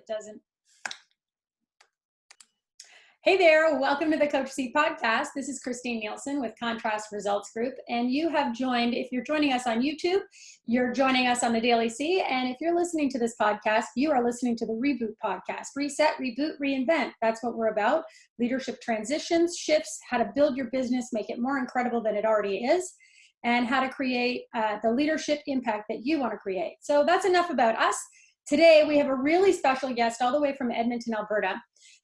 doesn't. Hey there, welcome to the Coach C podcast. This is Christine Nielsen with Contrast Results Group, and you have joined, if you're joining us on YouTube, you're joining us on the Daily C, and if you're listening to this podcast, you are listening to the Reboot podcast. Reset, reboot, reinvent. That's what we're about. Leadership transitions, shifts, how to build your business, make it more incredible than it already is, and how to create the leadership impact that you want to create. So that's enough about us. Today, we have a really special guest all the way from Edmonton, Alberta.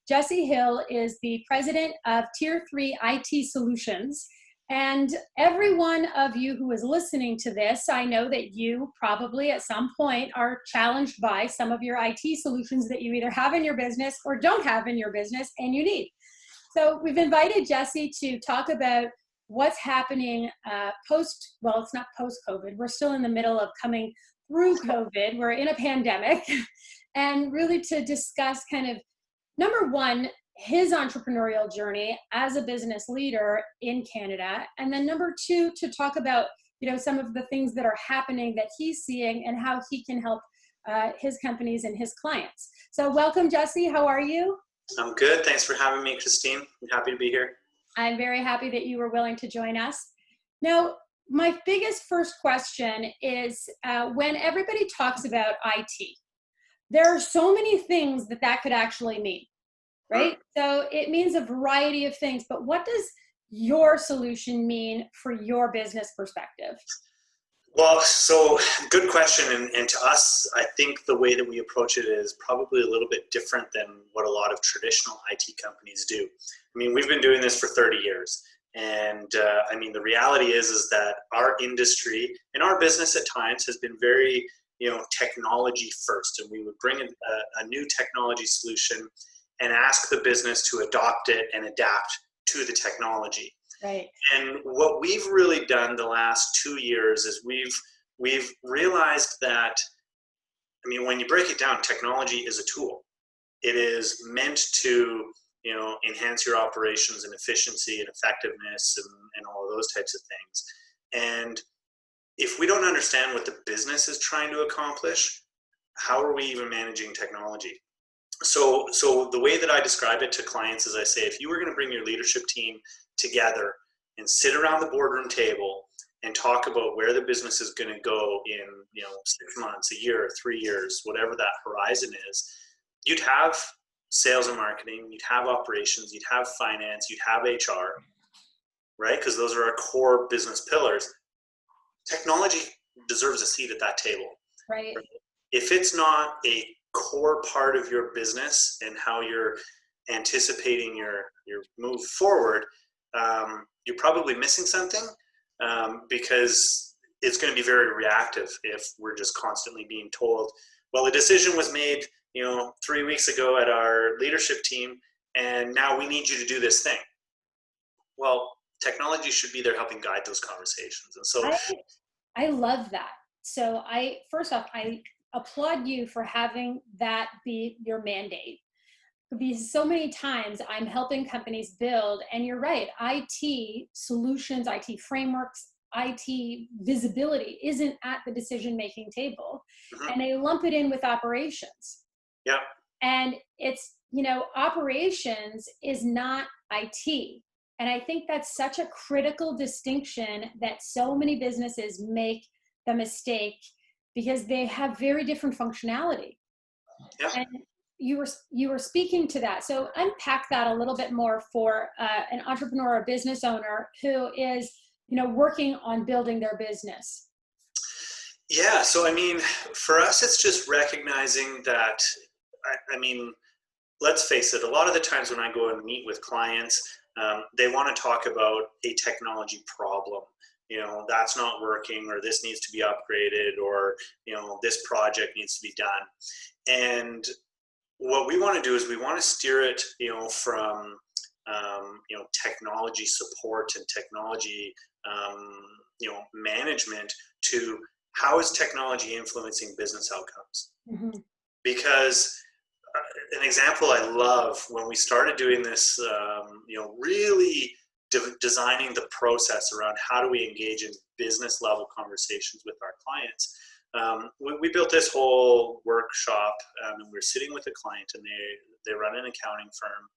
Jesse Hill is the president of Tier 3 IT Solutions. And every one of you who is listening to this, I know that you probably at some point are challenged by some of your IT solutions that you either have in your business or don't have in your business and you need. So we've invited Jesse to talk about what's happening well, it's not post-COVID. We're still in the middle of coming through COVID. We're in a pandemic. And really to discuss kind of, number one, his entrepreneurial journey as a business leader in Canada. And then number two, to talk about, some of the things that are happening that he's seeing and how he can help his companies and his clients. So welcome, Jesse. How are you? I'm good. Thanks for having me, Christine. I'm happy to be here. I'm very happy that you were willing to join us. Now, my biggest first question is when everybody talks about IT, there are so many things that could actually mean, right? So it means a variety of things, but what does your solution mean for your business perspective? Well, so good question. And to us, I think the way that we approach it is probably a little bit different than what a lot of traditional IT companies do. I mean, we've been doing this for 30 years. And the reality is that our industry and our business at times has been very, technology first. And we would bring a new technology solution and ask the business to adopt it and adapt to the technology. Right. And what we've really done the last 2 years is we've realized that, when you break it down, technology is a tool. It is meant to, enhance your operations and efficiency and effectiveness and all of those types of things. And if we don't understand what the business is trying to accomplish, how are we even managing technology? So the way that I describe it to clients is I say, if you were going to bring your leadership team together and sit around the boardroom table and talk about where the business is going to go in, 6 months, a year, 3 years, whatever that horizon is, you'd have sales and marketing, you'd have operations, you'd have finance, you'd have HR, right? Because those are our core business pillars. Technology deserves a seat at that table. Right. If it's not a core part of your business and how you're anticipating your move forward, you're probably missing something because it's going to be very reactive if we're just constantly being told, well, the decision was made 3 weeks ago at our leadership team, and now we need you to do this thing. Well, technology should be there helping guide those conversations. And so I love that. So first off, I applaud you for having that be your mandate. Because so many times I'm helping companies build, and you're right, IT solutions, IT frameworks, IT visibility isn't at the decision-making table. And they lump it in with operations. Yeah. And it's, operations is not IT. And I think that's such a critical distinction that so many businesses make the mistake because they have very different functionality. Yeah. And you were speaking to that. So unpack that a little bit more for an entrepreneur or business owner who is, working on building their business. Yeah. So, for us, it's just recognizing that, let's face it, a lot of the times when I go and meet with clients, they want to talk about a technology problem. That's not working, or this needs to be upgraded, or, this project needs to be done. And what we want to do is we want to steer it, from, technology support and technology, management to how is technology influencing business outcomes? Mm-hmm. Because an example I love when we started doing this, really designing the process around how do we engage in business level conversations with our clients. we built this whole workshop, and we were sitting with a client, and they run an accounting firm.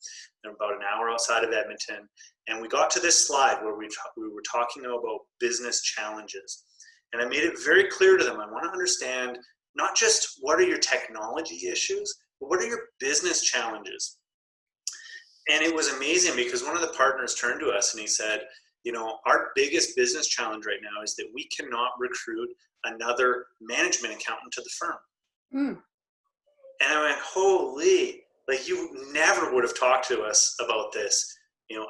They're about an hour outside of Edmonton, and we got to this slide where we were talking about business challenges, and I made it very clear to them. I want to understand not just what are your technology issues, but what are your business challenges. And it was amazing because one of the partners turned to us and he said, our biggest business challenge right now is that we cannot recruit another management accountant to the firm. Mm. And I went, holy, like you never would have talked to us about this,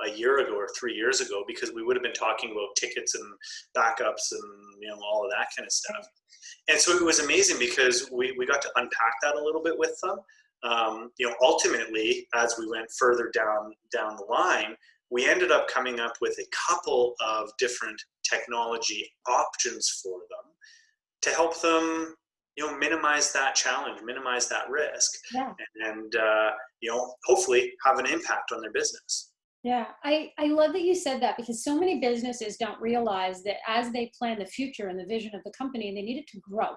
a year ago or 3 years ago, because we would have been talking about tickets and backups and, all of that kind of stuff. And so it was amazing because we got to unpack that a little bit with them. Ultimately, as we went further down the line, we ended up coming up with a couple of different technology options for them to help them, minimize that challenge, minimize that risk, and hopefully have an impact on their business. Yeah, I love that you said that, because so many businesses don't realize that as they plan the future and the vision of the company, they need it to grow,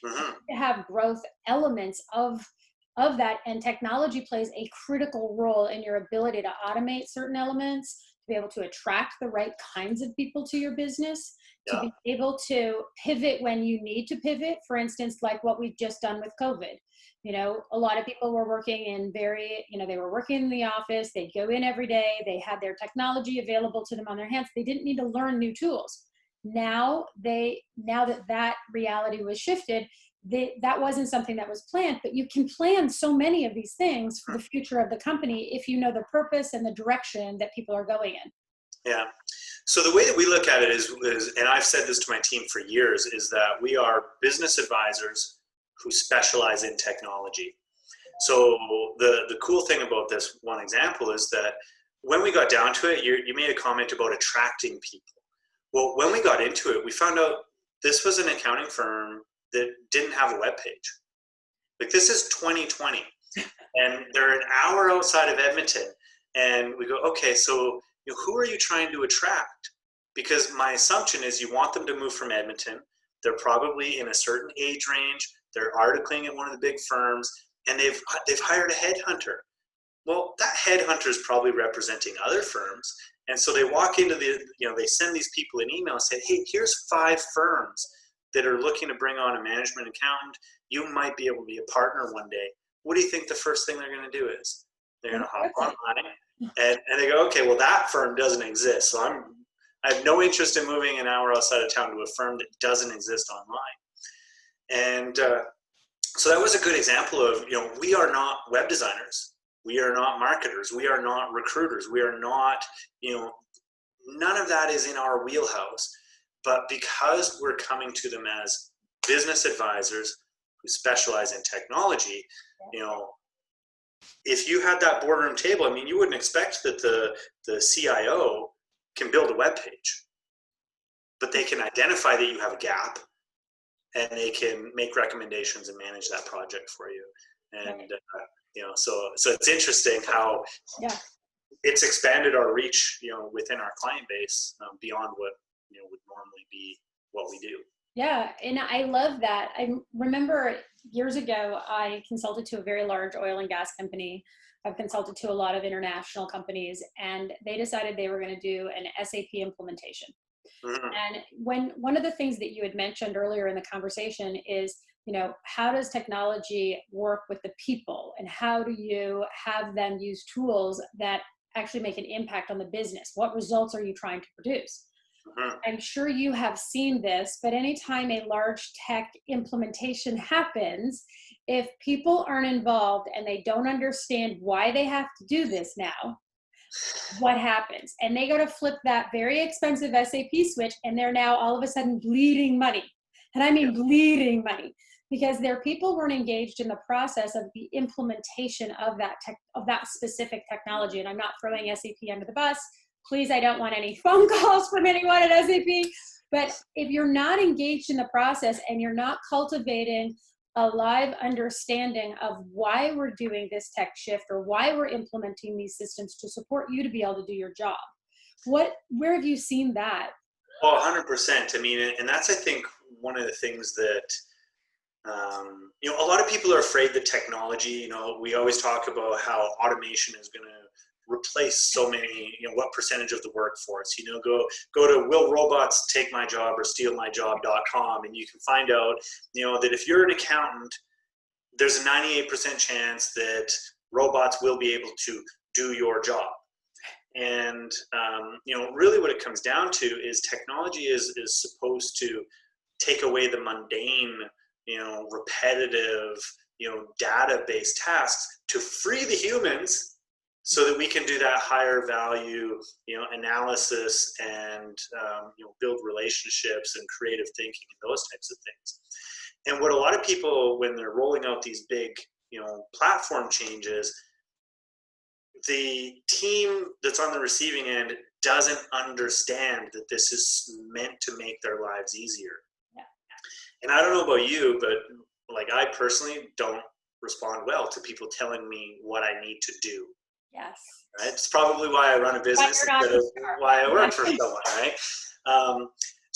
to have growth elements of that, and technology plays a critical role in your ability to automate certain elements, to be able to attract the right kinds of people to your business, to be able to pivot when you need to pivot. For instance, like what we've just done with COVID. A lot of people were working in they were working in the office, they'd go in every day, they had their technology available to them on their hands. They didn't need to learn new tools. Now that reality was shifted, that wasn't something that was planned, but you can plan so many of these things for the future of the company if you know the purpose and the direction that people are going in. Yeah. So the way that we look at it is, and I've said this to my team for years, is that we are business advisors who specialize in technology. So the cool thing about this one example is that when we got down to it, you made a comment about attracting people. Well, when we got into it, we found out this was an accounting firm that didn't have a web page. Like, this is 2020 and they're an hour outside of Edmonton, and we go, okay, so who are you trying to attract? Because my assumption is you want them to move from Edmonton. They're probably in a certain age range. They're articling at one of the big firms, and they've hired a headhunter. Well, that headhunter is probably representing other firms. And so they walk into they send these people an email and say, hey, here's 5 firms that are looking to bring on a management accountant. You might be able to be a partner one day. What do you think the first thing they're going to do is? They're going to hop online and they go, okay, well, that firm doesn't exist. So I have no interest in moving an hour outside of town to a firm that doesn't exist online. And so that was a good example of, we are not web designers. We are not marketers. We are not recruiters. We are not, none of that is in our wheelhouse. But because we're coming to them as business advisors who specialize in technology, if you had that boardroom table, you wouldn't expect that the CIO can build a web page, but they can identify that you have a gap, and they can make recommendations and manage that project for you. And so it's interesting how it's expanded our reach, within our client base, beyond what would normally be what we do. Yeah, and I love that. I remember years ago, I consulted to a very large oil and gas company. I've consulted to a lot of international companies, and they decided they were going to do an SAP implementation. Mm-hmm. And one of the things that you had mentioned earlier in the conversation is, how does technology work with the people, and how do you have them use tools that actually make an impact on the business? What results are you trying to produce? Mm-hmm. I'm sure you have seen this, but anytime a large tech implementation happens, if people aren't involved and they don't understand why they have to do this now, what happens? And they go to flip that very expensive SAP switch, and they're now all of a sudden bleeding money. And I mean bleeding money, because their people weren't engaged in the process of the implementation of that specific technology. And I'm not throwing SAP under the bus. Please, I don't want any phone calls from anyone at SAP. But if you're not engaged in the process and you're not cultivating a live understanding of why we're doing this tech shift, or why we're implementing these systems to support you to be able to do your job, where have you seen that? Oh, 100%. And that's, I think, one of the things that A lot of people are afraid that technology, we always talk about how automation is going to replace so many, what percentage of the workforce, go to will robots take my job or steal my job.com, and you can find out, that if you're an accountant, there's a 98% chance that robots will be able to do your job. And, really what it comes down to is technology is supposed to take away the mundane, repetitive, data-based tasks to free the humans so that we can do that higher value, analysis and, build relationships and creative thinking and those types of things. And what a lot of people, when they're rolling out these big, platform changes, the team that's on the receiving end doesn't understand that this is meant to make their lives easier. Yeah. And I don't know about you, but I personally don't respond well to people telling me what I need to do. Yes. Right? It's probably why I run a business instead of why I work for someone, right?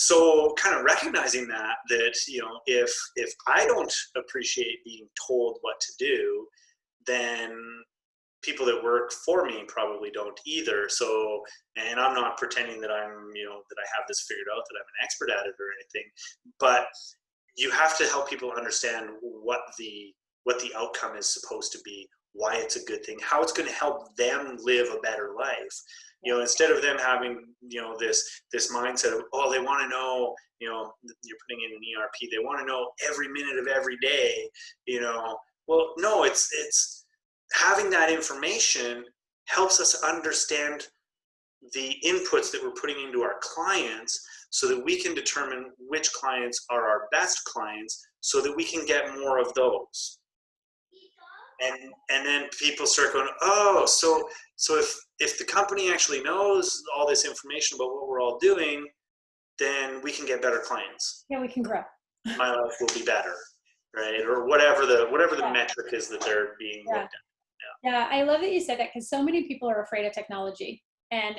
So kind of recognizing that, if I don't appreciate being told what to do, then people that work for me probably don't either. So, and I'm not pretending that I'm, that I have this figured out, that I'm an expert at it or anything, but you have to help people understand what the outcome is supposed to be, why it's a good thing, how it's going to help them live a better life. Instead of them having, this mindset of, oh, they want to know, you're putting in an ERP, they want to know every minute of every day, well, no, it's having that information helps us understand the inputs that we're putting into our clients so that we can determine which clients are our best clients so that we can get more of those. And then people start going, oh, so if the company actually knows all this information about what we're all doing, then we can get better clients. Yeah, we can grow. My life will be better, right? Or whatever the metric is that they're being looked at. Yeah, I love that you said that, because so many people are afraid of technology, and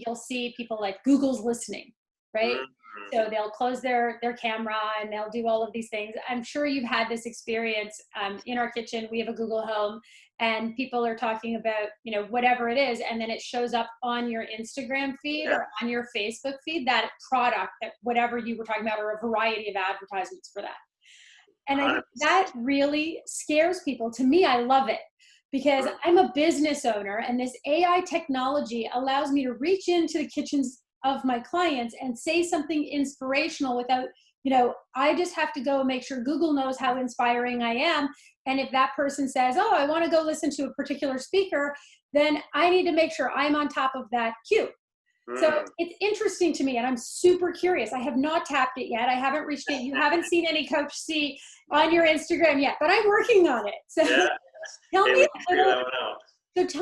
you'll see people like Google's listening, right? Mm-hmm. So they'll close their camera and they'll do all of these things. I'm sure you've had this experience. In our kitchen, we have a Google Home, and people are talking about, whatever it is, and then it shows up on your Instagram feed or on your Facebook feed, that product, that whatever you were talking about, or a variety of advertisements for that. And I think that really scares people. To me, I love it, because I'm a business owner, and this AI technology allows me to reach into the kitchens of my clients and say something inspirational without, I just have to go and make sure Google knows how inspiring I am. And if that person says, oh, I want to go listen to a particular speaker, then I need to make sure I'm on top of that queue. So it's interesting to me, and I'm super curious. I have not tapped it yet. I haven't reached it. You haven't seen any Coach C on your Instagram yet, but I'm working on it. So tell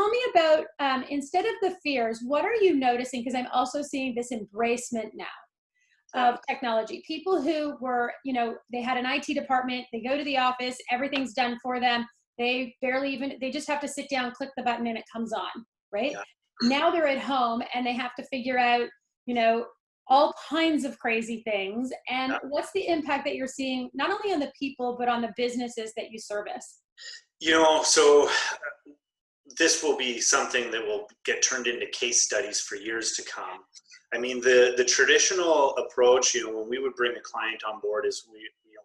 me about, instead of the fears, what are you noticing? Because I'm also seeing this embracement now of technology. People who were, they had an IT department, they go to the office, everything's done for them. They they just have to sit down, click the button, and it comes on, right? Yeah. Now they're at home and they have to figure out, all kinds of crazy things. And what's the impact that you're seeing, not only on the people, but on the businesses that you service? So this will be something that will get turned into case studies for years to come. I mean, the traditional approach, when we would bring a client on board, is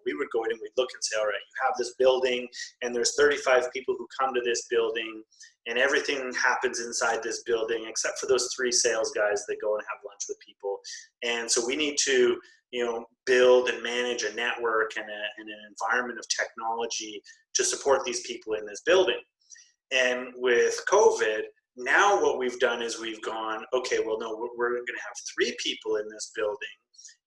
we would go in and we'd look and say, all right, you have this building and there's 35 people who come to this building, and everything happens inside this building except for those 3 sales guys that go and have lunch with people. And so we need to, build and manage a network and an environment of technology to support these people in this building. And with COVID, now what we've done is we've gone, okay, well, no, we're going to have 3 people in this building,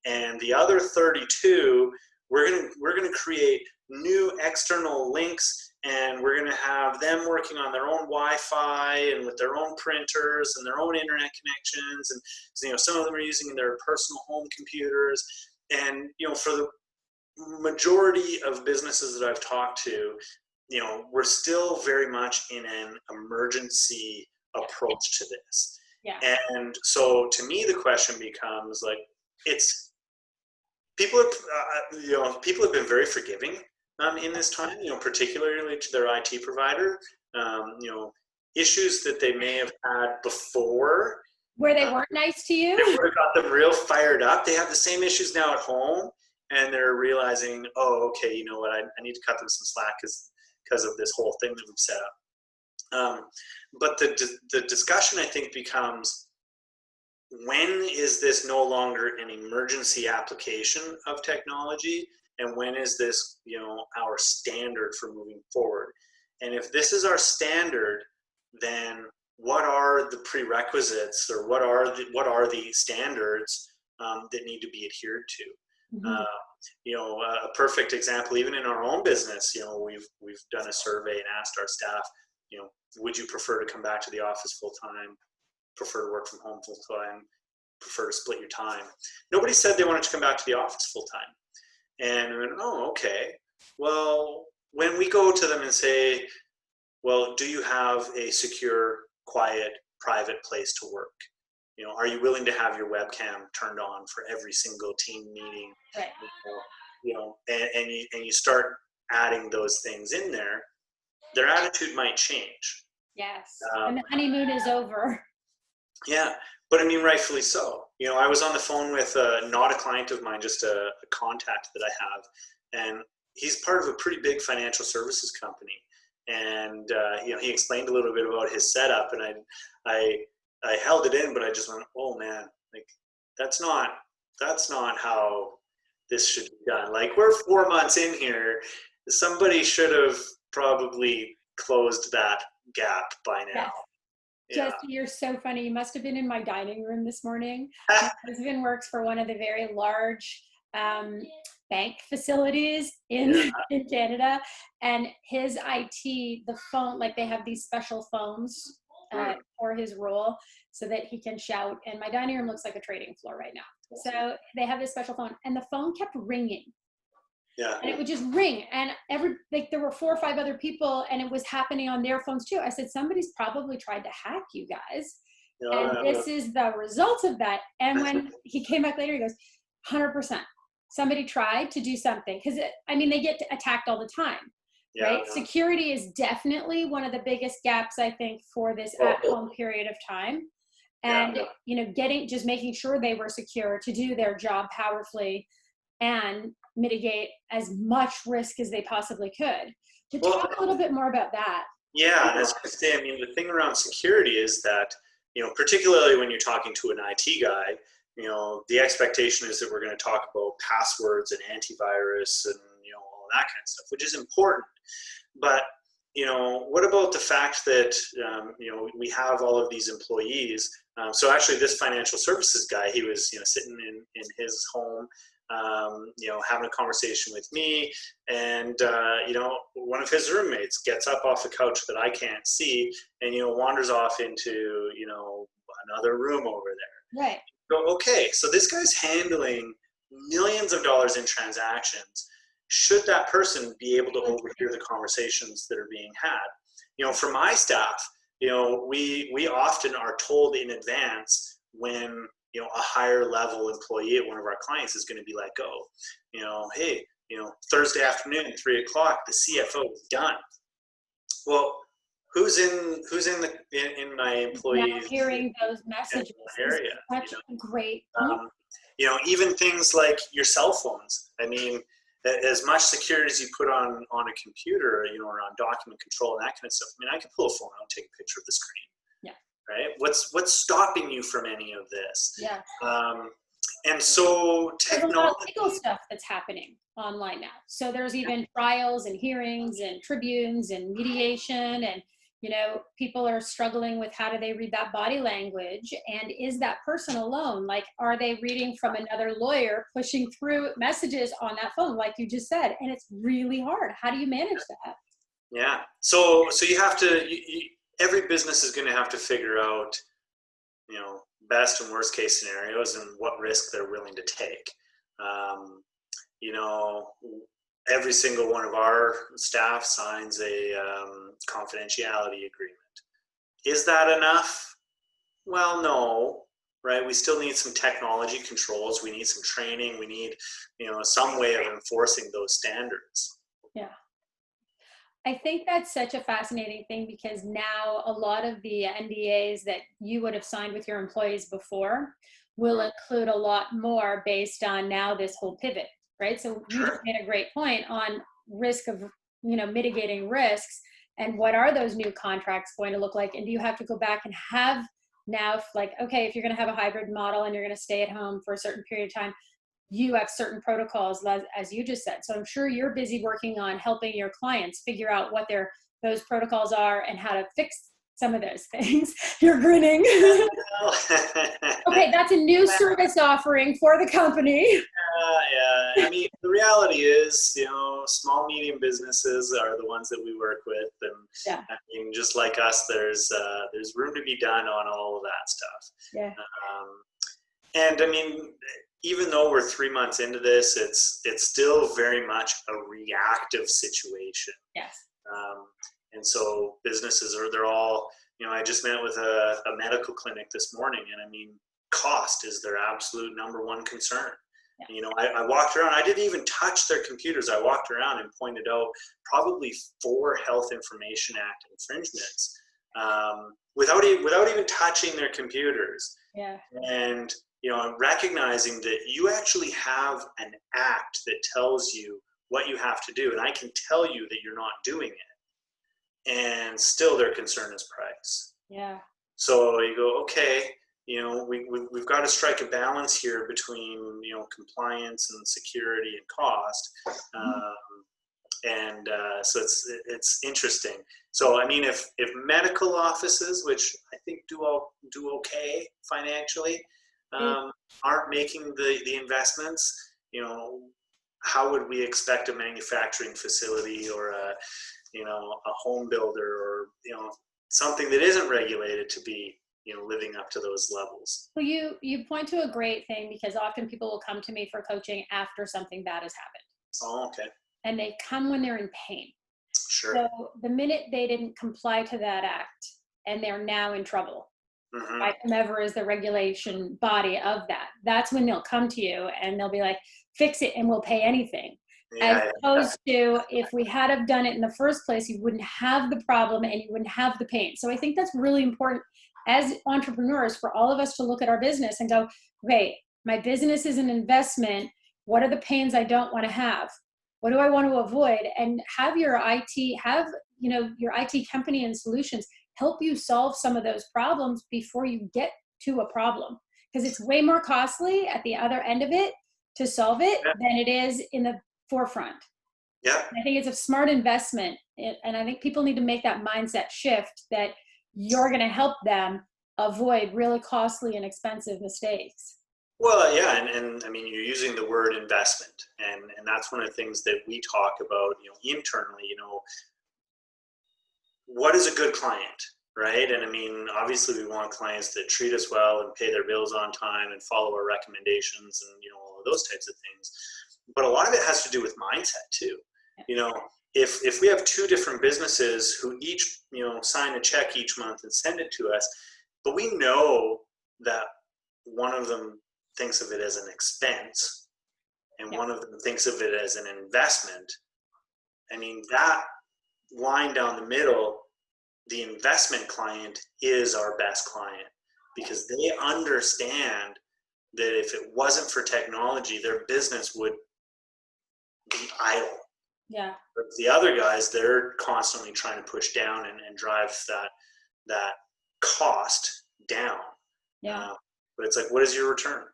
and the other 32, we're going to create new external links, and we're going to have them working on their own Wi-Fi and with their own printers and their own internet connections. And some of them are using their personal home computers. And for the majority of businesses that I've talked to, we're still very much in an emergency approach to this. Yeah. And so to me, the question becomes people have been very forgiving in this time, particularly to their IT provider, issues that they may have had before. Where they weren't nice to you? It would have got them real fired up. They have the same issues now at home, and they're realizing, oh, okay, you know what, I need to cut them some slack because of this whole thing that we've set up. But the discussion, I think, becomes, when is this no longer an emergency application of technology, and when is this, our standard for moving forward? And if this is our standard, then what are the prerequisites, or what are the standards that need to be adhered to? A perfect example, even in our own business, we've done a survey and asked our staff, would you prefer to come back to the office full time, prefer to work from home full time, prefer to split your time? Nobody said they wanted to come back to the office full time. And we went, oh, okay. Well, when we go to them and say, well, do you have a secure, quiet, private place to work? Are you willing to have your webcam turned on for every single team meeting? Right. And you start adding those things in there, their attitude might change. Yes. And the honeymoon is over. Yeah. But I mean, rightfully so. I was on the phone with not a client of mine, just a contact that I have. And he's part of a pretty big financial services company. And, he explained a little bit about his setup, and I held it in, but I just went, oh man, like that's not how this should be done. Like, we're 4 months in here. Somebody should have probably closed that gap by now. Yes. Yeah. Jesse, you're so funny. You must have been in my dining room this morning. My husband works for one of the very large bank facilities in Canada, and his IT, the phone, like they have these special phones for his role so that he can shout. And my dining room looks like a trading floor right now. So they have this special phone, and the phone kept ringing. Yeah. And it would just ring, and there were 4 or 5 other people, and it was happening on their phones too. I said, somebody's probably tried to hack you guys. And this is the result of that. And when he came back later, he goes, 100%. Somebody tried to do something. Because, they get attacked all the time, right? Yeah. Security is definitely one of the biggest gaps, I think, for this at-home period of time. And, making sure they were secure to do their job powerfully and mitigate as much risk as they possibly could. To talk a little bit more about that. Yeah, and I was going to say, the thing around security is that, particularly when you're talking to an IT guy, the expectation is that we're going to talk about passwords and antivirus and, all that kind of stuff, which is important. But, what about the fact that, we have all of these employees? So actually this financial services guy, he was, sitting in his home, having a conversation with me, and one of his roommates gets up off the couch that I can't see, and wanders off into another room over there. Right. So, okay, so this guy's handling millions of dollars in transactions. Should that person be able to overhear the conversations that are being had? For my staff, we often are told in advance when a higher level employee at one of our clients is going to be let go. Hey, Thursday afternoon, 3:00, the CFO is done. Well, who's in my employees? Hearing those messages area, is such a great. Even things like your cell phones. As much security as you put on a computer, or on document control and that kind of stuff. I can pull a phone out and take a picture of the screen. Right? What's stopping you from any of this? Yeah. And so technology. There's a lot of legal stuff that's happening online now. So there's even trials and hearings and tribunes and mediation, and people are struggling with how do they read that body language, and is that person alone? Like, are they reading from another lawyer pushing through messages on that phone, like you just said? And it's really hard. How do you manage that? Yeah. So you have to. Every business is going to have to figure out, best and worst case scenarios and what risk they're willing to take. Every single one of our staff signs a confidentiality agreement. Is that enough? Well, no, right? We still need some technology controls. We need some training. We need, some way of enforcing those standards. Yeah. I think that's such a fascinating thing because now a lot of the NDAs that you would have signed with your employees before will Mm, include a lot more based on now this whole pivot, right? So you just sure. made a great point on risk of, mitigating risks and what are those new contracts going to look like? And do you have to go back and have now, like, okay, if you're going to have a hybrid model and you're going to stay at home for a certain period of time, you have certain protocols, as you just said. So I'm sure you're busy working on helping your clients figure out what those protocols are and how to fix some of those things. You're grinning. Well, Okay, that's a new service offering for the company. yeah. I mean, the reality is, small, medium businesses are the ones that we work with, and Yeah, I mean, just like us, there's room to be done on all of that stuff. yeah, Um, and I mean, even though we're 3 months into this, it's still very much a reactive situation. yes. Um, and so businesses they're all, I just met with a medical clinic this morning, and I mean, cost is their absolute number one concern. Yeah. I walked around, I didn't even touch their computers. I walked around and pointed out probably 4 Health Information Act infringements, without even touching their computers. Yeah. And, I'm recognizing that you actually have an act that tells you what you have to do. And I can tell you that you're not doing it. And still their concern is price. Yeah. So you go, okay, we've got to strike a balance here between, compliance and security and cost. So it's interesting. So I mean, if medical offices, which I think do okay financially, aren't making the investments, how would we expect a manufacturing facility or a home builder or something that isn't regulated to be living up to those levels? Well, you point to a great thing because often people will come to me for coaching after something bad has happened. Oh, okay. And they come when they're in pain. Sure. So the minute they didn't comply to that act and they're now in trouble, Mm-hmm. by whomever is the regulation body of that, that's when they'll come to you and they'll be like, fix it and we'll pay anything. As Yeah. opposed to if we had have done it in the first place, you wouldn't have the problem and you wouldn't have the pain. So I think that's really important as entrepreneurs for all of us to look at our business and go, okay, my business is an investment. What are the pains I don't want to have? What do I want to avoid? And have your your IT company and solutions help you solve some of those problems before you get to a problem. Because it's way more costly at the other end of it to solve it Yeah. than it is in the forefront. Yeah. I think it's a smart investment. And I think people need to make that mindset shift that you're going to help them avoid really costly and expensive mistakes. Well, yeah, and I mean, you're using the word investment, and that's one of the things that we talk about, internally. What is a good client, right? And I mean, obviously, we want clients that treat us well and pay their bills on time and follow our recommendations and all of those types of things. But a lot of it has to do with mindset too. If we have 2 different businesses who each sign a check each month and send it to us, but we know that one of them thinks of it as an expense and one of them thinks of it as an investment. I mean, that line down the middle, the investment client is our best client because they understand that if it wasn't for technology, their business would be idle. Yeah. But the other guys, they're constantly trying to push down and drive that cost down. Yeah. But it's like, what is your return?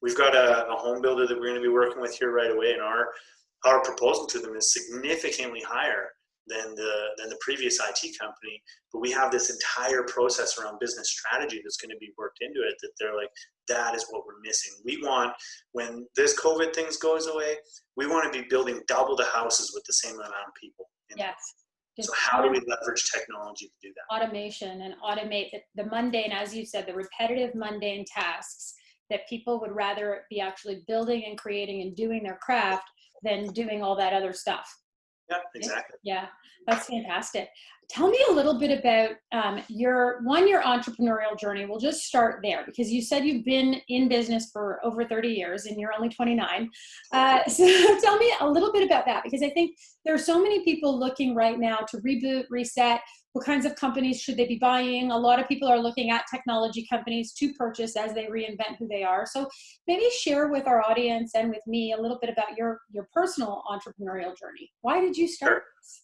We've got a home builder that we're going to be working with here right away, and our proposal to them is significantly higher than the previous IT company. But we have this entire process around business strategy that's going to be worked into it that they're like, that is what we're missing. We want, when this COVID thing goes away, we want to be building double the houses with the same amount of people. Yes. So how do we leverage technology to do that? Automation and automate the mundane, as you said, the repetitive mundane tasks that people would rather be actually building and creating and doing their craft than doing all that other stuff. Yeah, exactly. Yeah, that's fantastic. Tell me a little bit about your entrepreneurial journey. We'll just start there because you said you've been in business for over 30 years and you're only 29. So tell me a little bit about that, because I think there are so many people looking right now to reboot, reset. What kinds of companies should they be buying? A lot of people are looking at technology companies to purchase as they reinvent who they are. So maybe share with our audience and with me a little bit about your personal entrepreneurial journey. Why did you start Sure. this?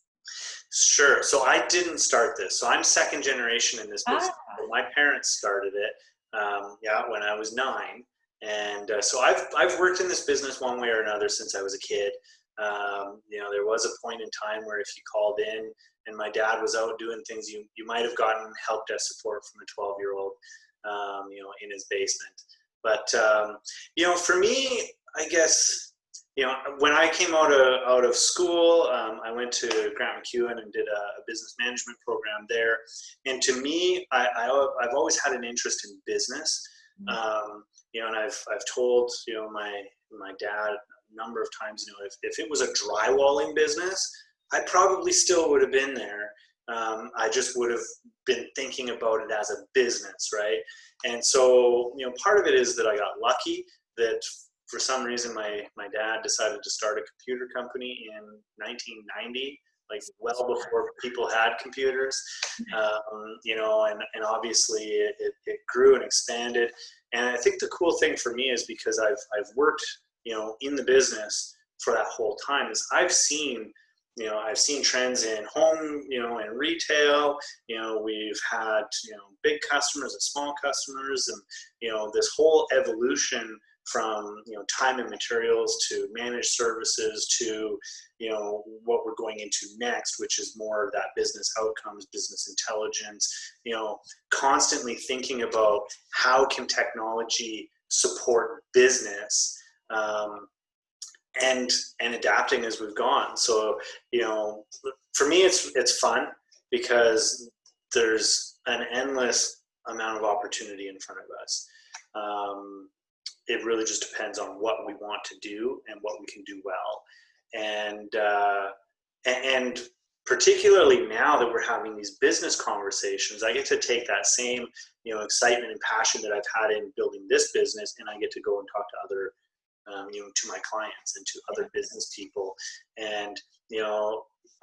Sure. So I didn't start this. So I'm second generation in this business. Ah, So my parents started it, when I was 9, and so I've worked in this business one way or another since I was a kid. There was a point in time where if you called in and my dad was out doing things, you might have gotten help desk support from a 12-year-old, in his basement. But for me, I guess, when I came out of school, I went to Grant McEwen and did a business management program there. And to me, I've always had an interest in business. And I've told my dad a number of times, if it was a drywalling business, I probably still would have been there. I just would have been thinking about it as a business, right? And so, part of it is that I got lucky that for some reason my dad decided to start a computer company in 1990, like well before people had computers, and obviously it grew and expanded. And I think the cool thing for me is because I've worked, in the business for that whole time, is I've seen trends in home, and retail. We've had, big customers and small customers, and, this whole evolution from, time and materials to managed services to, what we're going into next, which is more of that business outcomes, business intelligence, constantly thinking about how can technology support business, and adapting as we've gone. So, for me, it's fun because there's an endless amount of opportunity in front of us. It really just depends on what we want to do and what we can do well. And particularly now that we're having these business conversations, I get to take that same, excitement and passion that I've had in building this business, and I get to go and talk to other, to my clients and to other business people. And,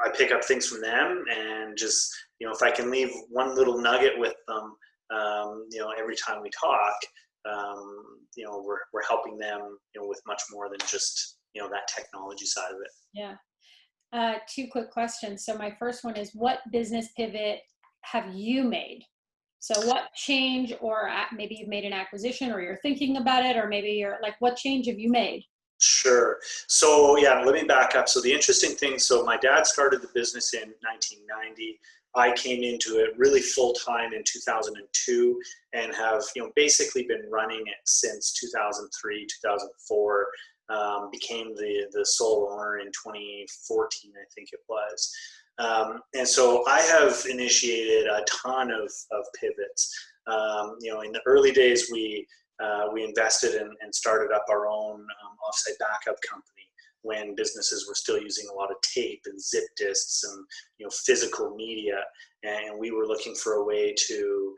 I pick up things from them, and just, if I can leave one little nugget with them, every time we talk, we're helping them, with much more than just, that technology side of it. yeah. Two quick questions. So my first one is, what business pivot have you made? So what change, or maybe you've made an acquisition, or you're thinking about it, or maybe you're like, what change have you made? Sure. So yeah, let me back up. So the interesting thing, so my dad started the business in 1990. I came into it really full time in 2002, and have, basically been running it since 2003, 2004. Became the sole owner in 2014, I think it was. And so I have initiated a ton of pivots. In the early days, we invested and started up our own offsite backup company when businesses were still using a lot of tape and zip disks and physical media, and we were looking for a way to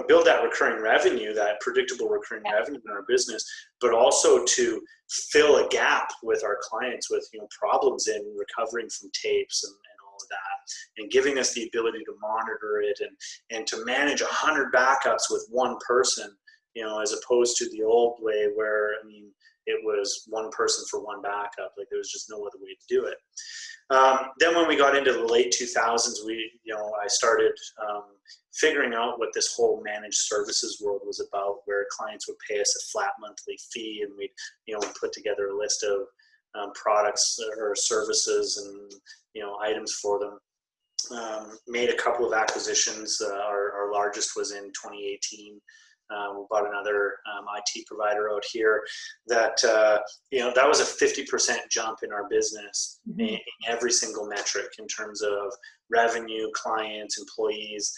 build that recurring revenue, that predictable recurring revenue in our business, but also to fill a gap with our clients with problems in recovering from tapes and all of that, and giving us the ability to monitor it and to manage 100 backups with one person, as opposed to the old way where, it was one person for one backup. Like, there was just no other way to do it. Then when we got into the late 2000s, I started figuring out what this whole managed services world was about, where clients would pay us a flat monthly fee, and we'd put together a list of products or services and items for them. Made a couple of acquisitions. Our largest was in 2018. We bought another IT provider out here that, that was a 50% jump in our business, in every single metric, in terms of revenue, clients, employees,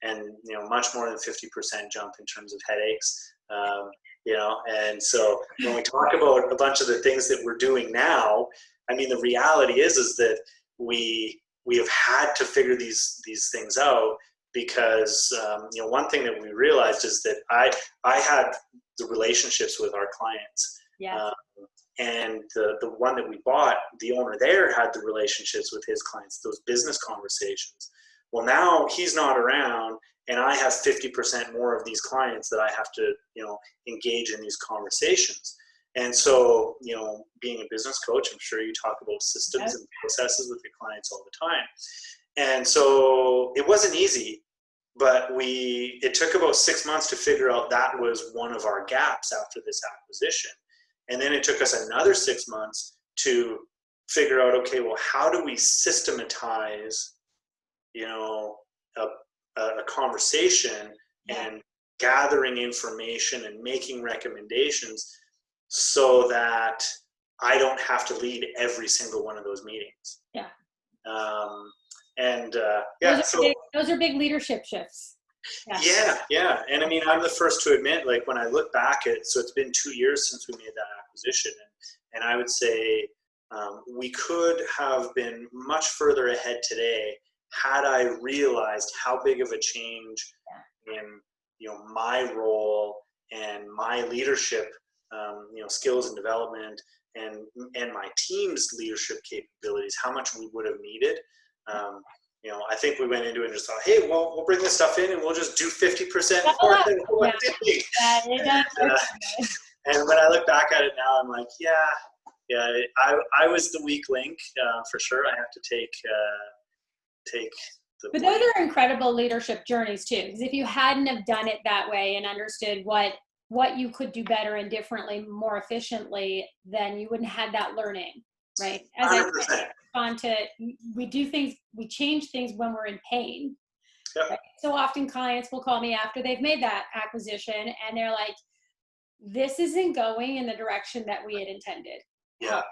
and, much more than 50% jump in terms of headaches. And so when we talk about a bunch of the things that we're doing now, I mean, the reality is that we have had to figure these things out because, one thing that we realized is that I had the relationships with our clients. Yeah. And the one that we bought, the owner there had the relationships with his clients, those business conversations. Well, now he's not around, and I have 50% more of these clients that I have to, engage in these conversations. And so, being a business coach, I'm sure you talk about systems and processes with your clients all the time. And so it wasn't easy, but it took about 6 months to figure out that was one of our gaps after this acquisition. And then it took us another 6 months to figure out, okay, well, how do we systematize, a conversation and gathering information and making recommendations so that I don't have to lead every single one of those meetings. Yeah. Those are big leadership shifts. Yeah. And I mean, I'm the first to admit, like when I look back so it's been 2 years since we made that acquisition. And I would say we could have been much further ahead today had I realized how big of a change in, my role and my leadership, skills and development and my team's leadership capabilities, how much we would have needed. I think we went into it and just thought, hey, well, we'll bring this stuff in and we'll just do 50% more than what we did. And when I look back at it now, I'm like, I was the weak link for sure. I have to take the But those are incredible leadership journeys too, because if you hadn't have done it that way and understood what you could do better and differently, more efficiently, then you wouldn't have that learning, right? As 100%. We change things when we're in pain. Yep. Right? So often clients will call me after they've made that acquisition and they're like, this isn't going in the direction that we had intended. Yeah.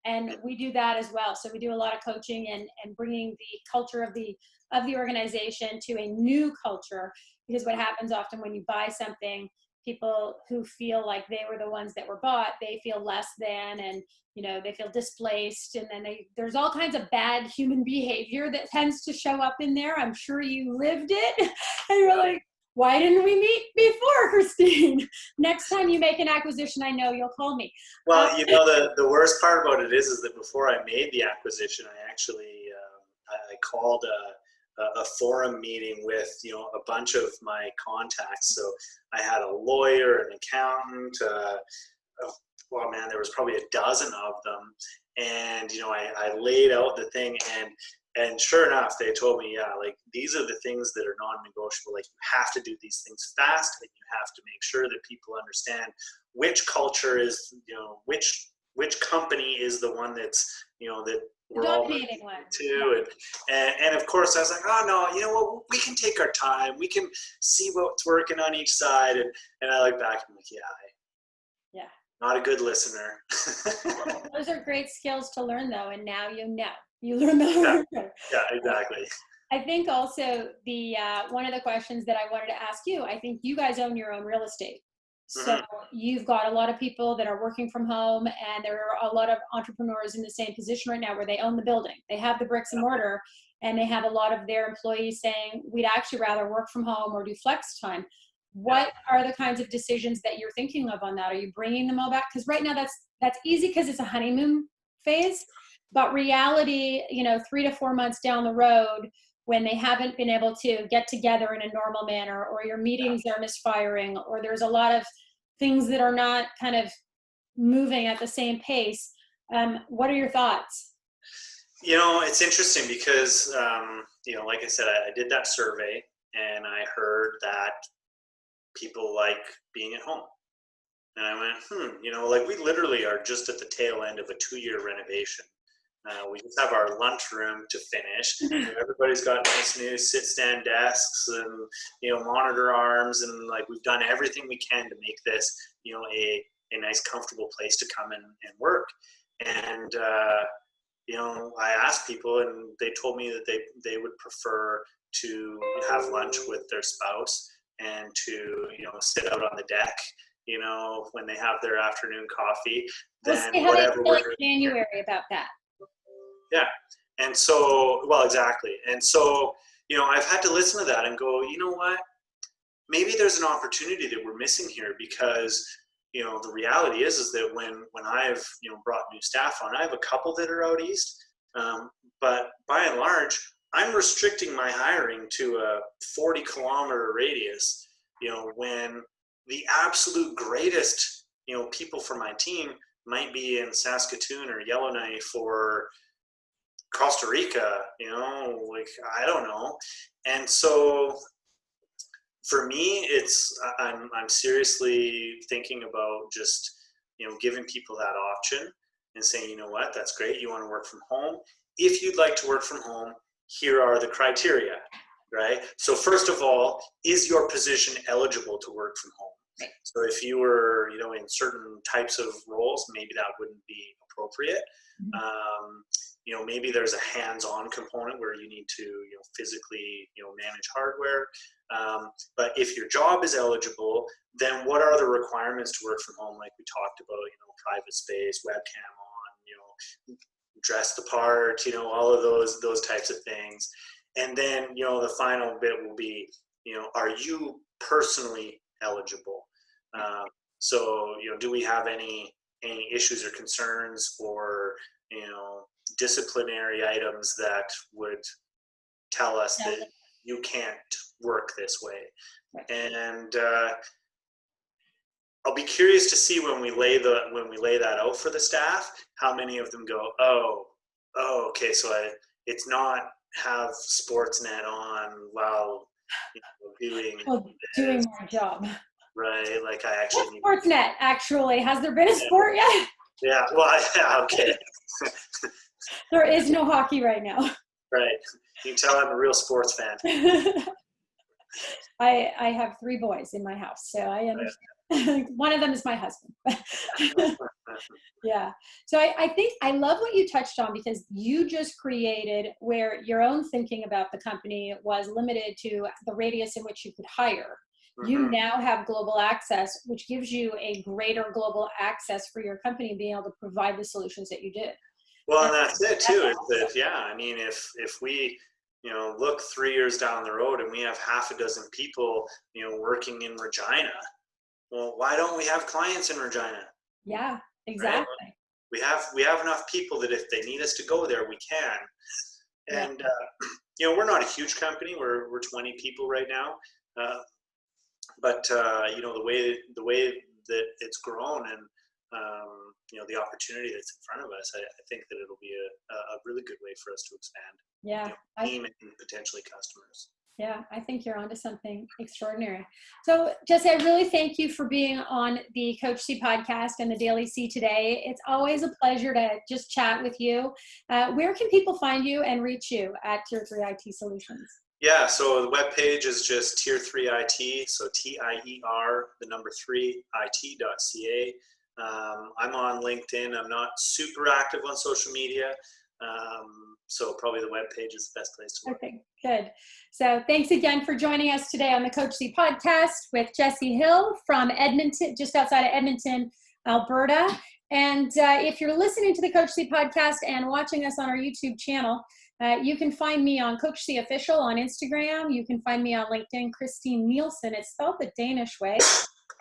And we do that as well. So we do a lot of coaching and bringing the culture of the organization to a new culture, because what happens often when you buy something, people who feel like they were the ones that were bought, they feel less than, and they feel displaced, and then there's all kinds of bad human behavior that tends to show up in there. I'm sure you lived it, and you're like, why didn't we meet before, Christine? Next time you make an acquisition, I know you'll call me. Well, the worst part about it is that before I made the acquisition, I actually I called a forum meeting with a bunch of my contacts. So I had a lawyer, an accountant. There was probably a dozen of them, and I laid out the thing, and sure enough, they told me, like, these are the things that are non-negotiable. Like, you have to do these things fast, and you have to make sure that people understand which culture is, which company is the one that's, that we're all dominating one to. And of course, I was like, oh no, what? We can take our time. We can see what's working on each side. And I look back and I'm like, not a good listener. Those are great skills to learn, though, and now you learn them. Yeah, exactly. I think also the one of the questions that I wanted to ask you, I think you guys own your own real estate. So you've got a lot of people that are working from home, and there are a lot of entrepreneurs in the same position right now where they own the building. They have the bricks and mortar, and they have a lot of their employees saying, we'd actually rather work from home or do flex time. What are the kinds of decisions that you're thinking of on that? Are you bringing them all back? Because right now that's easy because it's a honeymoon phase, but reality, 3 to 4 months down the road, when they haven't been able to get together in a normal manner, or your meetings are misfiring, or there's a lot of things that are not kind of moving at the same pace. What are your thoughts? It's interesting because, like I said, I did that survey and I heard that people like being at home. And I went, like we literally are just at the tail end of a 2-year renovation. We just have our lunchroom to finish. Everybody's got nice new sit-stand desks and monitor arms, and like we've done everything we can to make this a nice comfortable place to come and work. And I asked people, and they told me that they would prefer to have lunch with their spouse and to sit out on the deck when they have their afternoon coffee. We'll see how they feel in January about that. Yeah. And so, well, exactly. And so, I've had to listen to that and go, you know what? Maybe there's an opportunity that we're missing here, because, the reality is that when I've, brought new staff on, I have a couple that are out east. But by and large, I'm restricting my hiring to a 40-kilometer radius, when the absolute greatest, people for my team might be in Saskatoon or Yellowknife or Costa Rica, I don't know. And so for me, I'm seriously thinking about just, giving people that option and saying, you know what, that's great. You want to work from home. If you'd like to work from home, here are the criteria, right? So first of all, is your position eligible to work from home? Right. So if you were, in certain types of roles, maybe that wouldn't be appropriate. Maybe there's a hands-on component where you need to, physically, manage hardware. But if your job is eligible, then what are the requirements to work from home? Like we talked about, private space, webcam on, dress the part, all of those types of things. And then, the final bit will be, are you personally eligible? So, do we have any issues or concerns or, disciplinary items that would tell us that you can't work this way? And I'll be curious to see when we lay that out for the staff, how many of them go, oh, okay, so it's not have Sportsnet on while doing my job. Right, like I actually need Sportsnet, actually. Has there been a sport yet? Yeah, well, okay. There is no hockey right now. Right. You can tell I'm a real sports fan. I have 3 boys in my house, so I understand. One of them is my husband. Yeah. So I think I love what you touched on, because you just created where your own thinking about the company was limited to the radius in which you could hire. You now have global access, which gives you a greater global access for your company being able to provide the solutions that you did. Well, and that's it too. I mean, if we, look 3 years down the road and we have half a dozen people, working in Regina, well, why don't we have clients in Regina? Yeah, exactly. Right? We have enough people that if they need us to go there, we can. And, we're not a huge company. We're 20 people right now. But the way that it's grown and the opportunity that's in front of us, I think that it'll be a really good way for us to expand. Yeah, team and potentially customers. Yeah, I think you're onto something extraordinary. So, Jesse, I really thank you for being on the Coach C podcast and the Daily C today. It's always a pleasure to just chat with you. Where can people find you and reach you at Tier 3 IT Solutions? Yeah, so the webpage is just Tier 3 IT, so TIER, the number 3, IT.ca. I'm on LinkedIn. I'm not super active on social media, so probably the webpage is the best place to work. Okay, good. So thanks again for joining us today on the Coach C podcast with Jesse Hill from Edmonton, just outside of Edmonton, Alberta. And if you're listening to the Coach C podcast and watching us on our YouTube channel, you can find me on Coach C Official on Instagram. You can find me on LinkedIn, Christine Nielsen. It's spelled the Danish way.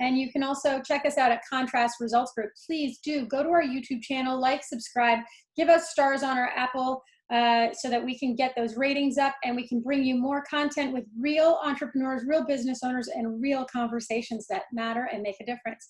And you can also check us out at Contrast Results Group. Please do go to our YouTube channel, like, subscribe, give us stars on our Apple so that we can get those ratings up and we can bring you more content with real entrepreneurs, real business owners, and real conversations that matter and make a difference.